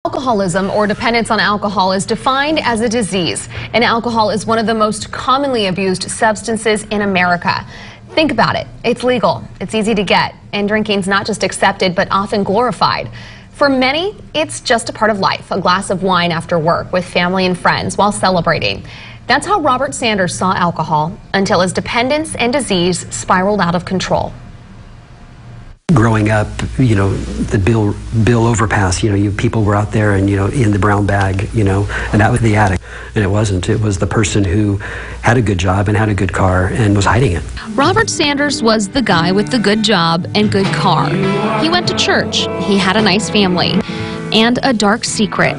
Alcoholism, or dependence on alcohol, is defined as a disease, and alcohol is one of the most commonly abused substances in America. Think about it. It's legal, it's easy to get, and drinking's not just accepted but often glorified. For many, it's just a part of life, a glass of wine after work with family and friends while celebrating. That's how Robert Sanders saw alcohol until his dependence and disease spiraled out of control. Growing up, the Bill overpass, people were out there and, in the brown bag, and that was the addict. And it wasn't. It was the person who had a good job and had a good car and was hiding it. Robert Sanders was the guy with the good job and good car. He went to church. He had a nice family. And a dark secret.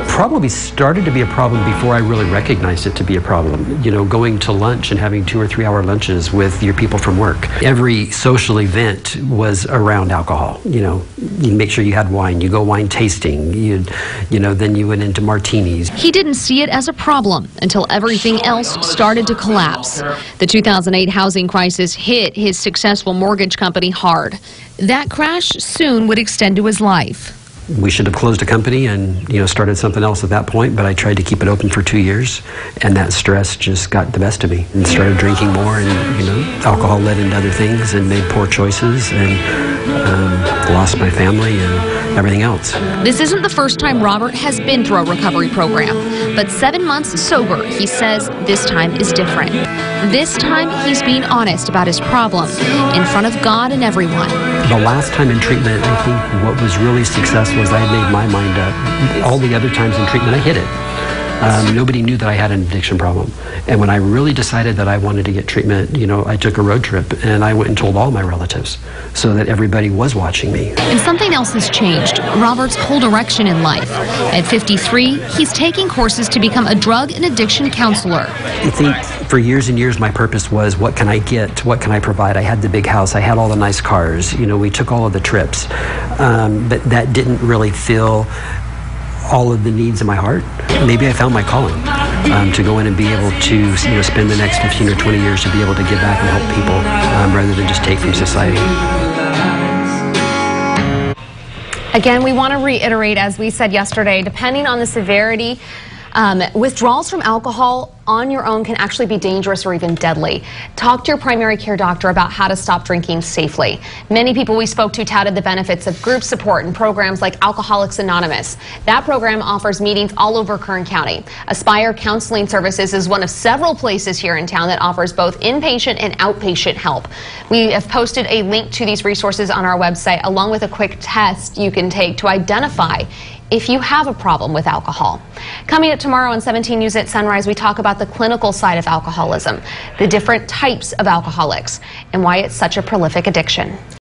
Probably started to be a problem before I really recognized it to be a problem. Going to lunch and having 2 or 3 hour lunches with your people from work. Every social event was around alcohol. You make sure you had wine. You go wine tasting. Then you went into martinis. He didn't see it as a problem until everything else started to collapse. The 2008 housing crisis hit his successful mortgage company hard. That crash soon would extend to his life. We should have closed a company and started something else at that point, but I tried to keep it open for 2 years, and that stress just got the best of me and started drinking more, and alcohol led into other things and made poor choices and lost my family and everything else. This isn't the first time Robert has been through a recovery program, but 7 months sober, he says this time is different. This time he's being honest about his problem in front of God and everyone. The last time in treatment, I think what was really successful was I had made my mind up. All the other times in treatment, I hid it. Nobody knew that I had an addiction problem. And when I really decided that I wanted to get treatment, I took a road trip and I went and told all my relatives so that everybody was watching me. And something else has changed. Robert's whole direction in life. At 53, he's taking courses to become a drug and addiction counselor. I think for years and years my purpose was, what can I get? What can I provide? I had the big house. I had all the nice cars. We took all of the trips. But that didn't really fill all of the needs of my heart. Maybe I found my calling to go in and be able to spend the next 15 or 20 years to be able to give back and help people rather than just take from society. Again, we want to reiterate, as we said yesterday, depending on the severity, withdrawals from alcohol on your own can actually be dangerous or even deadly. Talk to your primary care doctor about how to stop drinking safely. Many people we spoke to touted the benefits of group support and programs like Alcoholics Anonymous. That program offers meetings all over Kern County. Aspire Counseling Services is one of several places here in town that offers both inpatient and outpatient help. We have posted a link to these resources on our website, along with a quick test you can take to identify if you have a problem with alcohol. Coming up tomorrow on 17 News at Sunrise, we talk about the clinical side of alcoholism, the different types of alcoholics, and why it's such a prolific addiction.